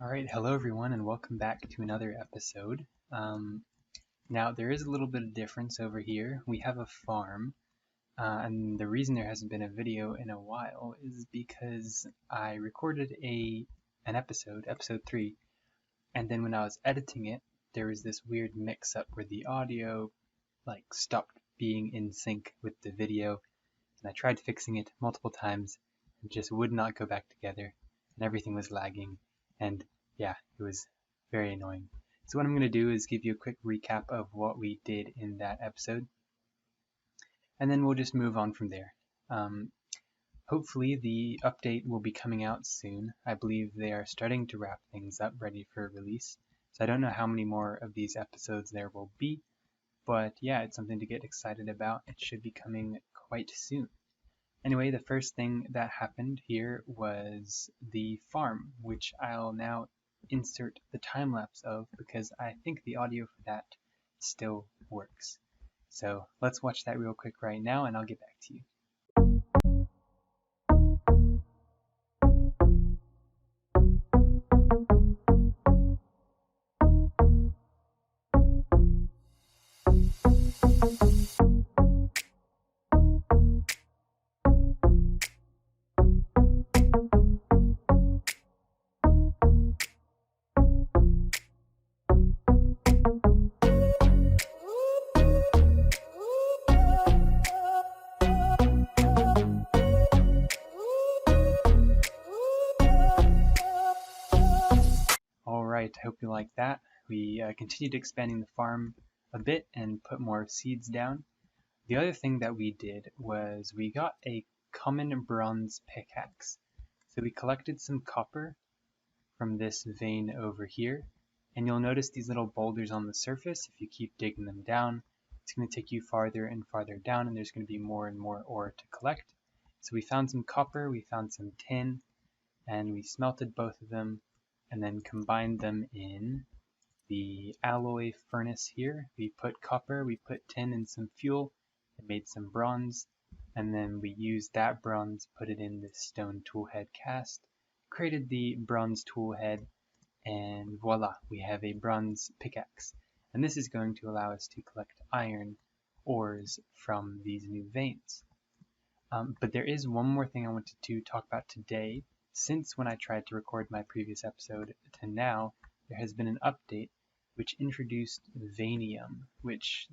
Alright, hello everyone and welcome back to another episode. Now there is a little bit of difference over here. We have a farm, and the reason there hasn't been a video in a while is because I recorded an episode 3, and then when I was editing it, there was this weird mix-up where the audio stopped being in sync with the video, and I tried fixing it multiple times and just would not go back together, and everything was lagging, and yeah, it was very annoying. So what I'm going to do is give you a quick recap of what we did in that episode, and then we'll just move on from there. Hopefully the update will be coming out soon. I believe they are starting to wrap things up, ready for release. So I don't know how many more of these episodes there will be, but yeah, it's something to get excited about. It should be coming quite soon. Anyway, the first thing that happened here was the farm, which I'll now insert the time-lapse of because I think the audio for that still works. So let's watch that real quick right now and I'll get back to you. Alright, I hope you like that. We continued expanding the farm a bit and put more seeds down. The other thing that we did was we got a common bronze pickaxe. So we collected some copper from this vein over here, and you'll notice these little boulders on the surface. If you keep digging them down, it's going to take you farther and farther down, and there's going to be more and more ore to collect. So we found some copper, we found some tin, and we smelted both of them and then combined them in the alloy furnace here. We put copper, we put tin and some fuel, and made some bronze, and then we used that bronze, put it in this stone toolhead cast, created the bronze toolhead, and voila, we have a bronze pickaxe. And this is going to allow us to collect iron ores from these new veins. But there is one more thing I wanted to talk about today. Since when I tried to record my previous episode to now, there has been an update which introduced Vanium, which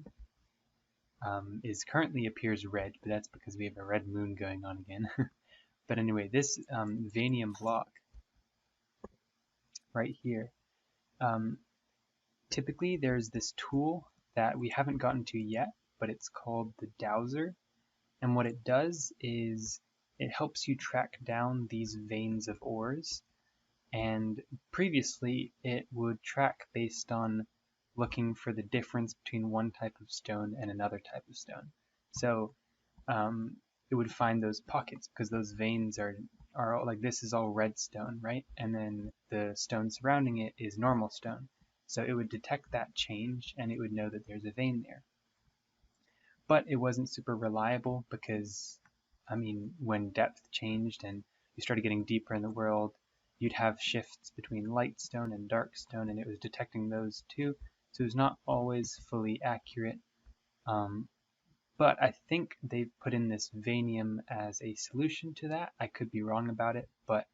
currently appears red, but that's because we have a red moon going on again. But anyway, this Vanium block right here, typically there's this tool that we haven't gotten to yet, but it's called the Dowser, and what it does is it helps you track down these veins of ores, and previously it would track based on looking for the difference between one type of stone and another type of stone. So it would find those pockets because those veins are like, this is all red stone, right? And then the stone surrounding it is normal stone. So it would detect that change and it would know that there's a vein there. But it wasn't super reliable because, I mean, when depth changed and you started getting deeper in the world, you'd have shifts between light stone and dark stone, and it was detecting those too. So it was not always fully accurate. But I think they put in this Vanium as a solution to that. I could be wrong about it, but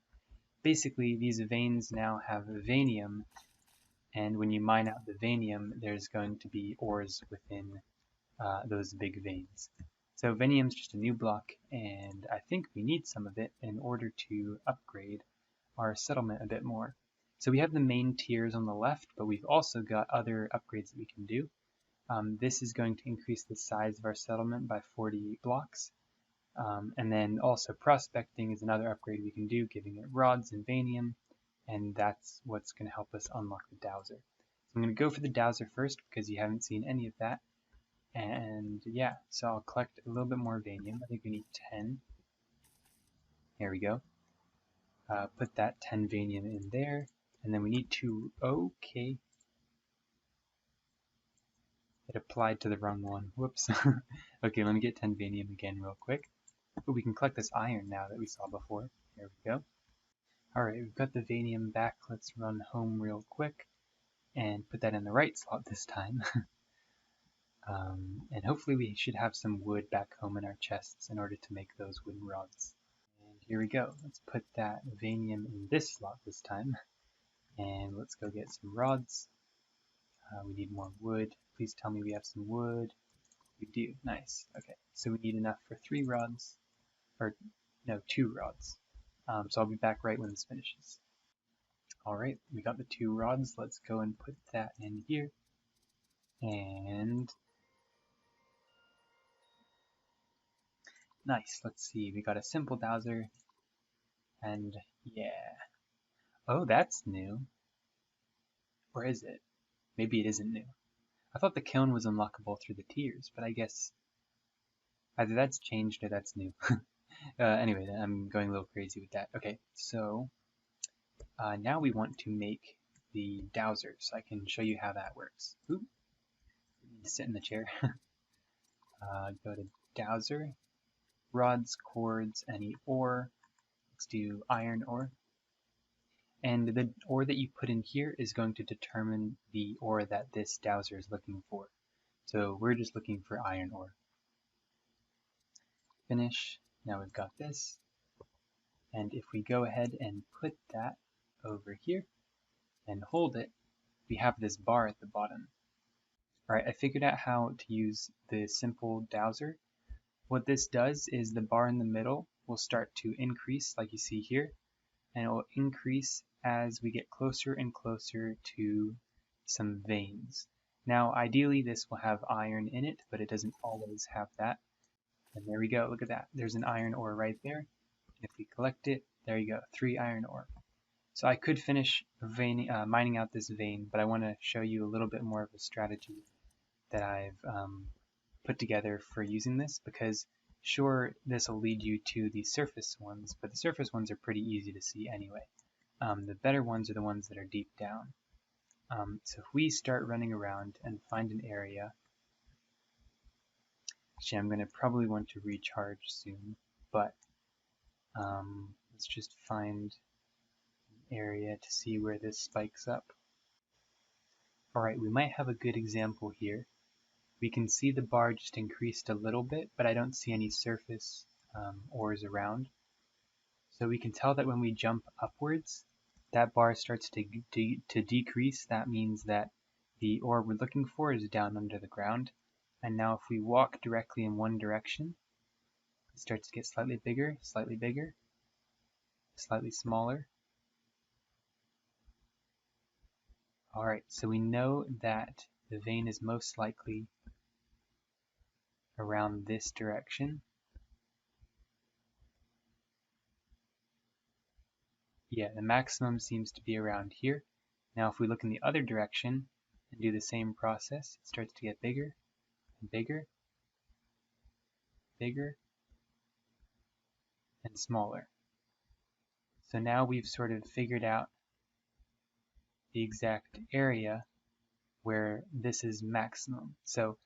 basically these veins now have Vanium, and when you mine out the Vanium, there's going to be ores within those big veins. So Vanium is just a new block, and I think we need some of it in order to upgrade our settlement a bit more. So we have the main tiers on the left, but we've also got other upgrades that we can do. This is going to increase the size of our settlement by 40 blocks. And then also prospecting is another upgrade we can do, giving it rods and Vanium, and that's what's going to help us unlock the Dowser. So I'm going to go for the Dowser first because you haven't seen any of that. And yeah, so I'll collect a little bit more Vanium. I think we need 10. Here we go. Put that 10 Vanium in there, and then we need to, okay, it applied to the wrong one, whoops. Okay, let me get 10 Vanium again real quick. But we can collect this iron now that we saw before. Here we go. Alright, we've got the vanium back. Let's run home real quick and put that in the right slot this time. And hopefully we should have some wood back home in our chests in order to make those wooden rods. And here we go. Let's put that vanium in this slot this time. And let's go get some rods. We need more wood. Please tell me we have some wood. We do. Nice. Okay, so we need enough for 3 rods. Or, no, 2 rods. So I'll be back right when this finishes. Alright, we got the 2 rods. Let's go and put that in here. And nice. Let's see. We got a simple dowser. And yeah. Oh, that's new. Or is it? Maybe it isn't new. I thought the kiln was unlockable through the tiers, but I guess either that's changed or that's new. Anyway, I'm going a little crazy with that. Okay, so now we want to make the dowser, so I can show you how that works. Ooh, sit in the chair. Go to dowser, rods, cords, any ore. Let's do iron ore. And the ore that you put in here is going to determine the ore that this dowser is looking for. So we're just looking for iron ore. Finish. Now we've got this. And if we go ahead and put that over here and hold it, we have this bar at the bottom. Alright, I figured out how to use the simple dowser. What this does is the bar in the middle will start to increase like you see here, and it will increase as we get closer and closer to some veins. Now ideally this will have iron in it, but it doesn't always have that. And there we go, look at that. There's an iron ore right there. And if we collect it, there you go, 3 iron ore. So I could finish mining out this vein, but I want to show you a little bit more of a strategy that I've put together for using this, because sure, this will lead you to the surface ones, but the surface ones are pretty easy to see anyway. The better ones are the ones that are deep down. So if we start running around and find an area, actually I'm going to probably want to recharge soon, but let's just find an area to see where this spikes up. Alright, we might have a good example here. We can see the bar just increased a little bit, but I don't see any surface ores around. So we can tell that when we jump upwards, that bar starts to decrease. That means that the ore we're looking for is down under the ground. And now if we walk directly in one direction, it starts to get slightly bigger, slightly smaller. Alright, so we know that the vein is most likely around this direction. Yeah, the maximum seems to be around here. Now if we look in the other direction and do the same process, it starts to get bigger and bigger, bigger, and smaller. So now we've sort of figured out the exact area where this is maximum. So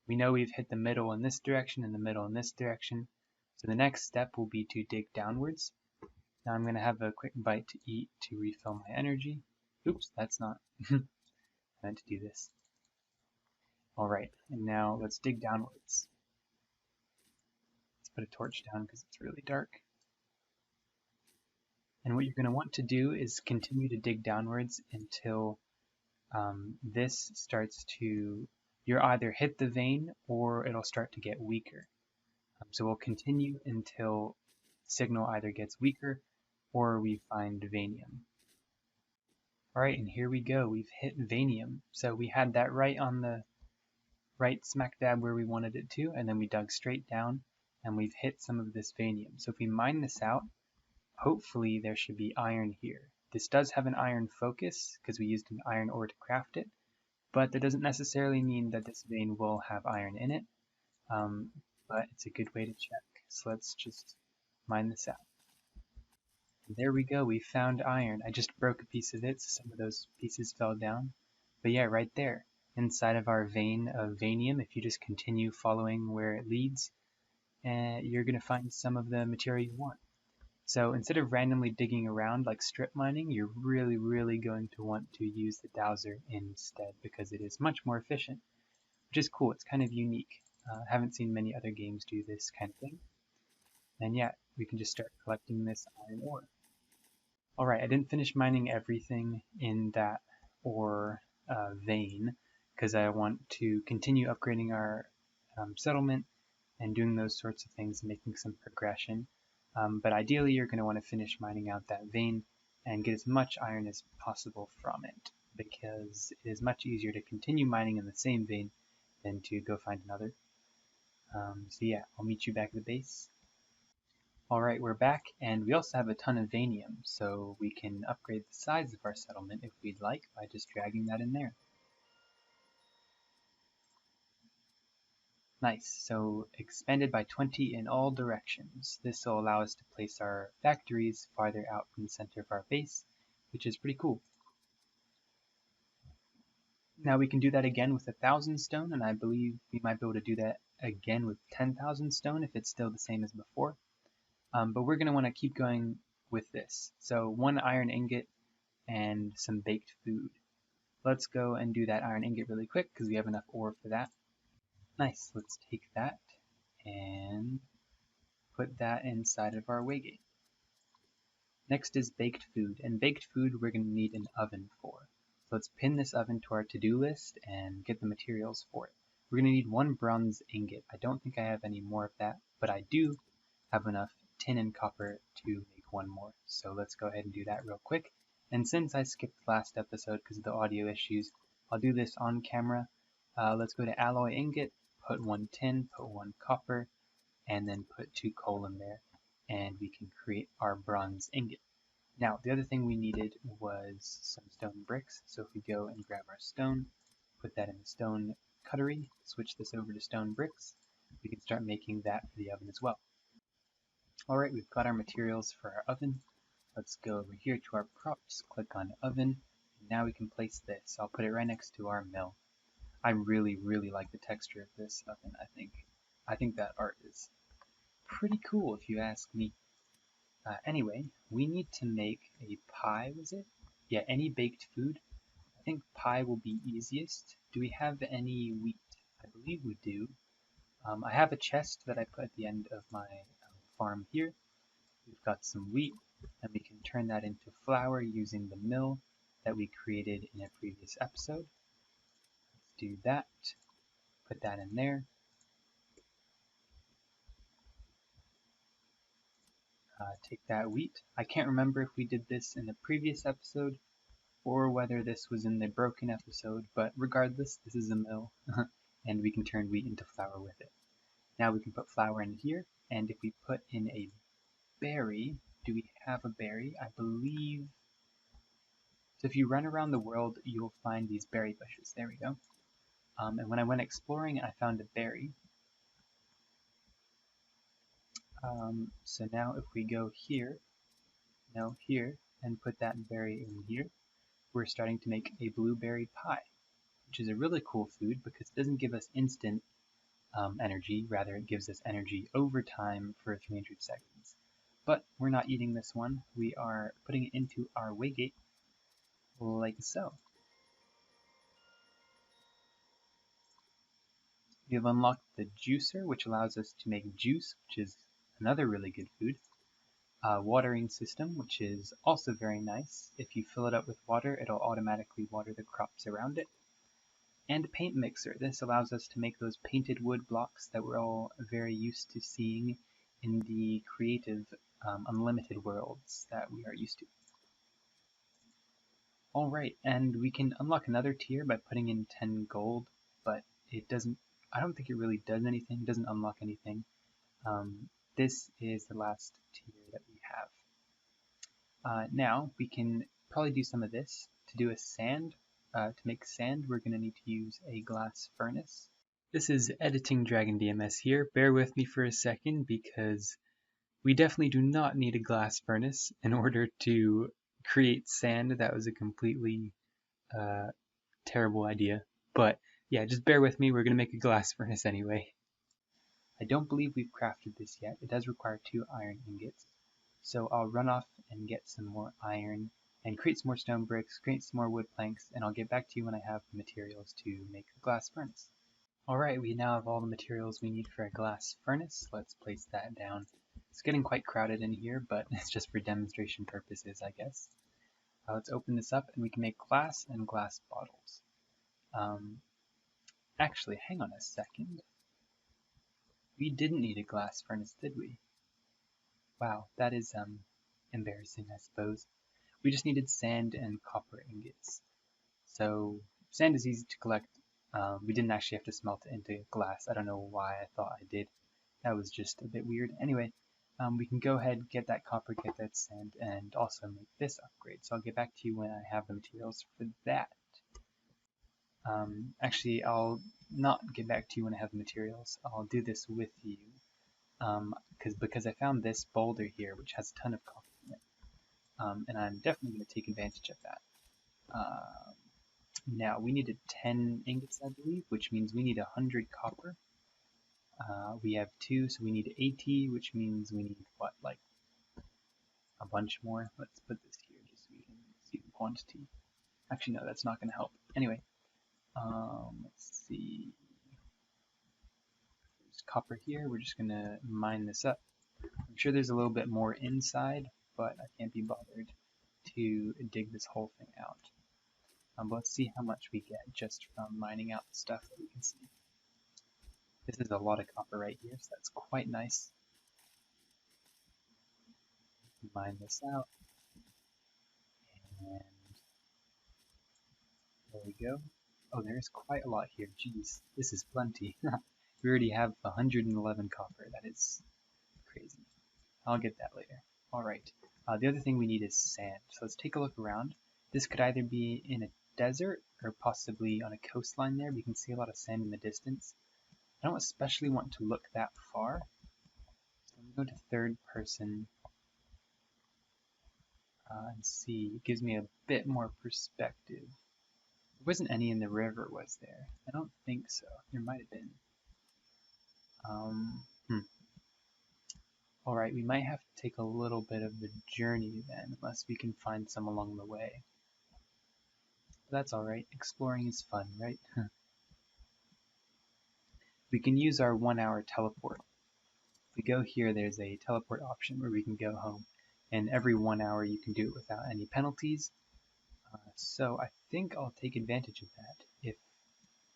we know we've hit the middle in this direction and the middle in this direction. So the next step will be to dig downwards. Now I'm going to have a quick bite to eat to refill my energy. Oops, that's not. I meant to do this. Alright, and now let's dig downwards. Let's put a torch down because it's really dark. And what you're going to want to do is continue to dig downwards until this starts to, you'll either hit the vein or it'll start to get weaker. So we'll continue until the signal either gets weaker or we find vanium. Alright, and here we go. We've hit vanium. So we had that right on the right smack dab where we wanted it to, and then we dug straight down and we've hit some of this vanium. So if we mine this out, hopefully there should be iron here. This does have an iron focus because we used an iron ore to craft it, but that doesn't necessarily mean that this vein will have iron in it, but it's a good way to check. So let's just mine this out. There we go, we found iron. I just broke a piece of it, so some of those pieces fell down. But yeah, right there, inside of our vein of vanium, if you just continue following where it leads, you're going to find some of the material you want. So instead of randomly digging around like strip mining, you're really going to want to use the dowser instead because it is much more efficient, which is cool. It's kind of unique. Haven't seen many other games do this kind of thing. And yeah, we can just start collecting this iron ore. Alright, I didn't finish mining everything in that ore vein because I want to continue upgrading our settlement and doing those sorts of things, making some progression. But ideally, you're going to want to finish mining out that vein and get as much iron as possible from it, because it is much easier to continue mining in the same vein than to go find another. So yeah, I'll meet you back at the base. Alright, we're back, and we also have a ton of vanium, so we can upgrade the size of our settlement if we'd like by just dragging that in there. Nice, so expanded by 20 in all directions. This will allow us to place our factories farther out from the center of our base, which is pretty cool. Now we can do that again with 1,000 stone, and I believe we might be able to do that again with 10,000 stone if it's still the same as before. But we're going to want to keep going with this. So 1 iron ingot and some baked food. Let's go and do that iron ingot really quick because we have enough ore for that. Nice, let's take that and put that inside of our waygate. Next is baked food, and baked food we're going to need an oven for. So let's pin this oven to our to-do list and get the materials for it. We're going to need 1 bronze ingot. I don't think I have any more of that, but I do have enough tin and copper to make 1 more. So let's go ahead and do that real quick. And since I skipped the last episode because of the audio issues, I'll do this on camera. Let's go to alloy ingot, put 1 tin, put 1 copper, and then put 2 coal in there, and we can create our bronze ingot. Now, the other thing we needed was some stone bricks, so if we go and grab our stone, put that in the stone cuttery, switch this over to stone bricks, we can start making that for the oven as well. Alright, we've got our materials for our oven. Let's go over here to our props, click on oven, and now we can place this. I'll put it right next to our mill. I really like the texture of this oven, I think. I think that art is pretty cool if you ask me. Anyway, we need to make a pie, was it? Yeah, any baked food. I think pie will be easiest. Do we have any wheat? I believe we do. I have a chest that I put at the end of my farm here. We've got some wheat, and we can turn that into flour using the mill that we created in a previous episode. Let's do that. Put that in there. Take that wheat. I can't remember if we did this in the previous episode or whether this was in the broken episode, but regardless, this is a mill, and we can turn wheat into flour with it. Now we can put flour in here, and if we put in a berry, do we have a berry? I believe... So if you run around the world, you'll find these berry bushes. There we go. And when I went exploring, I found a berry. So now if we go here, here, and put that berry in here, we're starting to make a blueberry pie, which is a really cool food because it doesn't give us instant energy, rather it gives us energy over time for 300 seconds. But we're not eating this one, we are putting it into our waygate, like so. We have unlocked the juicer, which allows us to make juice, which is another really good food. Watering system, which is also very nice. If you fill it up with water, it'll automatically water the crops around it. And paint mixer. This allows us to make those painted wood blocks that we're all very used to seeing in the creative unlimited worlds that we are used to. Alright, and we can unlock another tier by putting in 10 gold, but it doesn't, I don't think it really does anything, it doesn't unlock anything. This is the last tier that we have. Now, we can probably do some of this. To do a sand, to make sand, we're going to need to use a glass furnace. This is Editing Dragon DMS here. Bear with me for a second because we definitely do not need a glass furnace in order to create sand. That was a completely terrible idea. But yeah, just bear with me. We're going to make a glass furnace anyway. I don't believe we've crafted this yet. It does require 2 iron ingots. So I'll run off and get some more iron and create some more stone bricks, create some more wood planks, and I'll get back to you when I have the materials to make a glass furnace. Alright, we now have all the materials we need for a glass furnace. Let's place that down. It's getting quite crowded in here, but it's just for demonstration purposes, I guess. Let's open this up and we can make glass and glass bottles. Actually, hang on a second. We didn't need a glass furnace, did we? Wow, that is embarrassing, I suppose. We just needed sand and copper ingots. So sand is easy to collect. We didn't actually have to smelt it into glass. I don't know why I thought I did. That was just a bit weird. Anyway, we can go ahead, get that copper, get that sand, and also make this upgrade. So I'll get back to you when I have the materials for that. Actually, I'll not get back to you when I have the materials. I'll do this with you. Because I found this boulder here, which has a ton of copper in it. And I'm definitely going to take advantage of that. Now, we needed 10 ingots, I believe, which means we need 100 copper. We have 2, so we need 80, which means we need, what, like a bunch more? Let's put this here just so we can see the quantity. Actually, no, that's not going to help. Anyway, let's see. There's copper here. We're just going to mine this up. I'm sure there's a little bit more inside, but I can't be bothered to dig this whole thing out. But let's see how much we get just from mining out the stuff that we can see. This is a lot of copper right here, so that's quite nice. Mine this out. And there we go. Oh, there's quite a lot here. Jeez, this is plenty. We already have 111 copper. That is crazy. I'll get that later. Alright, the other thing we need is sand. So let's take a look around. This could either be in a desert or possibly on a coastline there. We can see a lot of sand in the distance. I don't especially want to look that far. So I'm going to go to third person and see. It gives me a bit more perspective. There wasn't any in the river, was there? I don't think so. There might have been. Alright, we might have to take a little bit of the journey then, unless we can find some along the way. But that's alright. Exploring is fun, right? We can use our 1 hour teleport. If we go here, there's a teleport option where we can go home. And every 1 hour you can do it without any penalties. So I think I'll take advantage of that,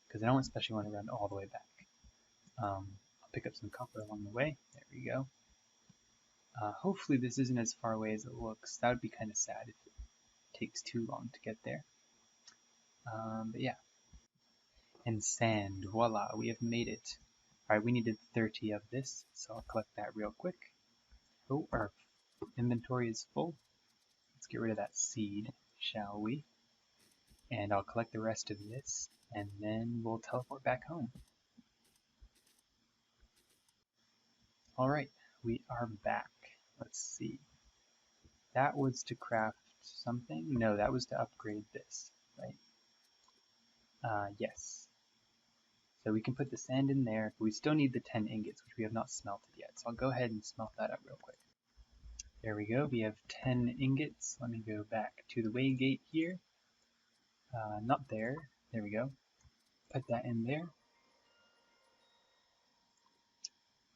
because I don't especially want to run all the way back. I'll pick up some copper along the way. There we go. Hopefully this isn't as far away as it looks. That would be kind of sad if it takes too long to get there. But yeah. And sand, voila, we have made it. Alright, we needed 30 of this, so I'll collect that real quick. Oh, our inventory is full. Let's get rid of that seed, shall we? And I'll collect the rest of this, and then we'll teleport back home. Alright, we are back. Let's see. That was to craft something? No, that was to upgrade this, right? Yes. So we can put the sand in there, but we still need the 10 ingots, which we have not smelted yet. So I'll go ahead and smelt that up real quick. There we go, we have 10 ingots. Let me go back to the waygate here. Not there. There we go. Put that in there.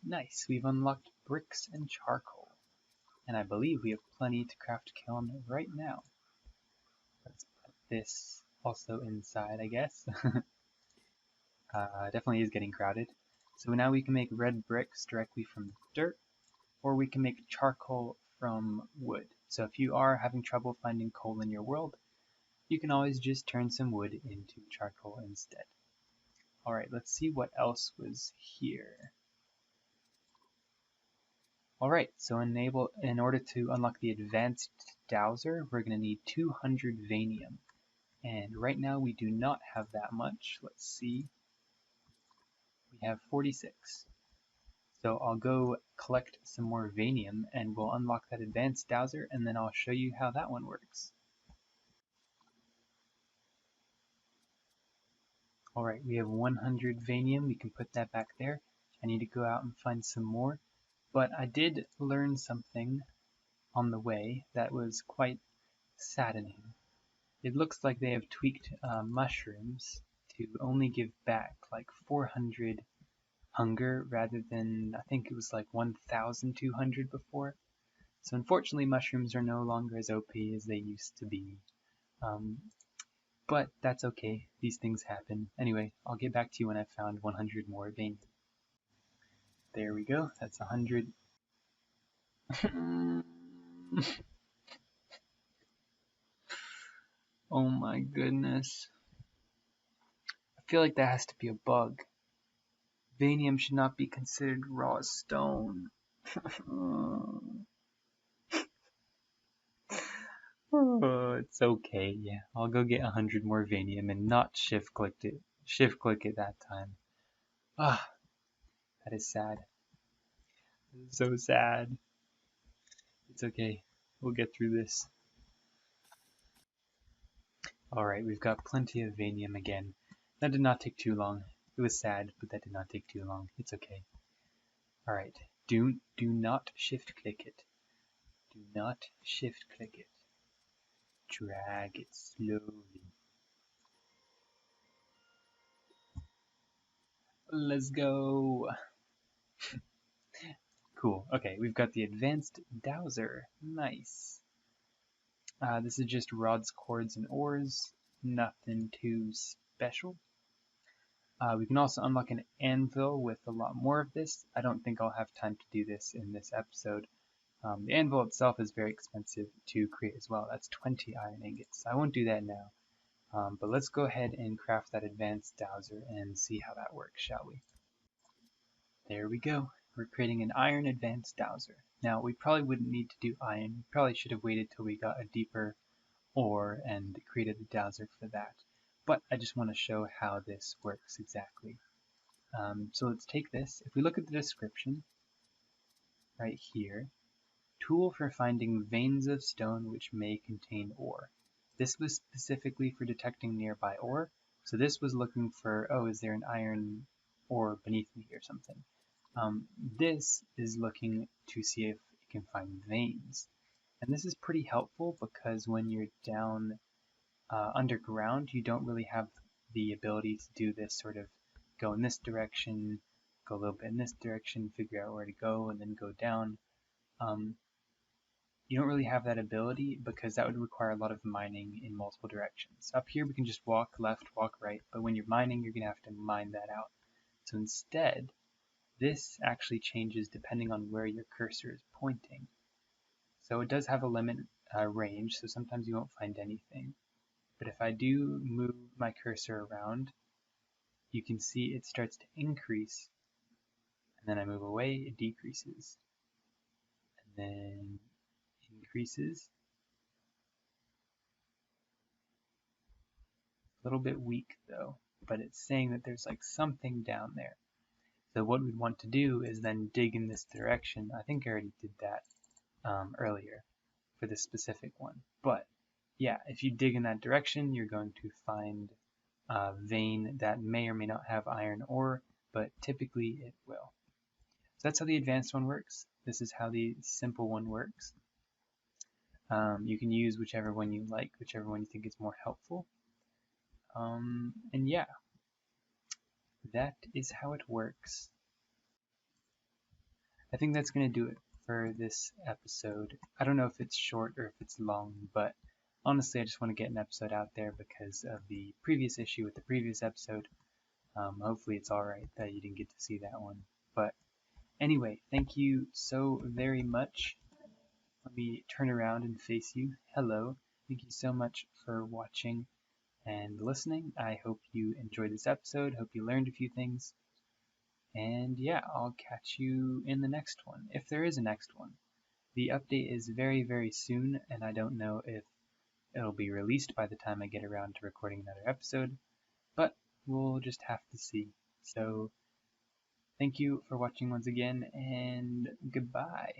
Nice, we've unlocked bricks and charcoal. And I believe we have plenty to craft a kiln right now. Let's put this also inside, I guess. Definitely is getting crowded. So now we can make red bricks directly from dirt, or we can make charcoal from wood. So if you are having trouble finding coal in your world, you can always just turn some wood into charcoal instead. Alright, let's see what else was here. Alright, so in order to unlock the advanced dowser, we're going to need 200 vanium. And right now we do not have that much. Let's see. We have 46. So I'll go collect some more vanium and we'll unlock that advanced dowser, and then I'll show you how that one works. Alright, we have 100 vanium. We can put that back there. I need to go out and find some more. But I did learn something on the way that was quite saddening. It looks like they have tweaked mushrooms to only give back like 400 hunger rather than, I think it was like 1,200 before. So unfortunately mushrooms are no longer as OP as they used to be. But that's okay, these things happen. Anyway, I'll get back to you when I've found 100 more veins. There we go, that's 100. Oh my goodness. I feel like that has to be a bug. Vanium should not be considered raw stone. Oh, it's okay, yeah. I'll go get 100 more Vanium and not shift click it that time. Ah, that is sad. So sad. It's okay. We'll get through this. Alright, we've got plenty of Vanium again. That did not take too long. It was sad, but that did not take too long. It's okay. Alright, do not shift click it. Do not shift click it. Drag it slowly. Let's go. Cool. Okay, we've got the advanced dowser. Nice. This is just rods, cords, and ores. Nothing too special. We can also unlock an anvil with a lot more of this. I don't think I'll have time to do this in this episode. The anvil itself is very expensive to create as well. That's 20 iron ingots. I won't do that now. But let's go ahead and craft that advanced dowser and see how that works, shall we? There we go. We're creating an iron advanced dowser. Now, we probably wouldn't need to do iron. We probably should have waited till we got a deeper ore and created the dowser for that. But I just want to show how this works exactly. So let's take this. If we look at the description right here, tool for finding veins of stone which may contain ore. This was specifically for detecting nearby ore. So this was looking for, oh, is there an iron ore beneath me or something? This is looking to see if it can find veins. And this is pretty helpful because when you're down underground, you don't really have the ability to do this sort of go in this direction, go a little bit in this direction, figure out where to go, and then go down. You don't really have that ability because that would require a lot of mining in multiple directions. Up here we can just walk left, walk right, but when you're mining, you're going to have to mine that out. So instead, this actually changes depending on where your cursor is pointing. So it does have a limit range, so sometimes you won't find anything. But if I do move my cursor around, you can see it starts to increase, and then I move away, it decreases, and then increases. A little bit weak though, but it's saying that there's like something down there. So what we'd want to do is then dig in this direction. I think I already did that earlier for this specific one. But yeah, if you dig in that direction, you're going to find a vein that may or may not have iron ore, but typically it will. So that's how the advanced one works. This is how the simple one works. You can use whichever one you like, whichever one you think is more helpful. And yeah, that is how it works. I think that's going to do it for this episode. I don't know if it's short or if it's long, but honestly I just want to get an episode out there because of the previous issue with the previous episode. Hopefully it's alright that you didn't get to see that one. But anyway, thank you so very much. Let me turn around and face you. Hello. Thank you so much for watching and listening. I hope you enjoyed this episode. Hope you learned a few things. And yeah, I'll catch you in the next one, if there is a next one. The update is very, very soon, and I don't know if it'll be released by the time I get around to recording another episode, but we'll just have to see. So, thank you for watching once again, and goodbye.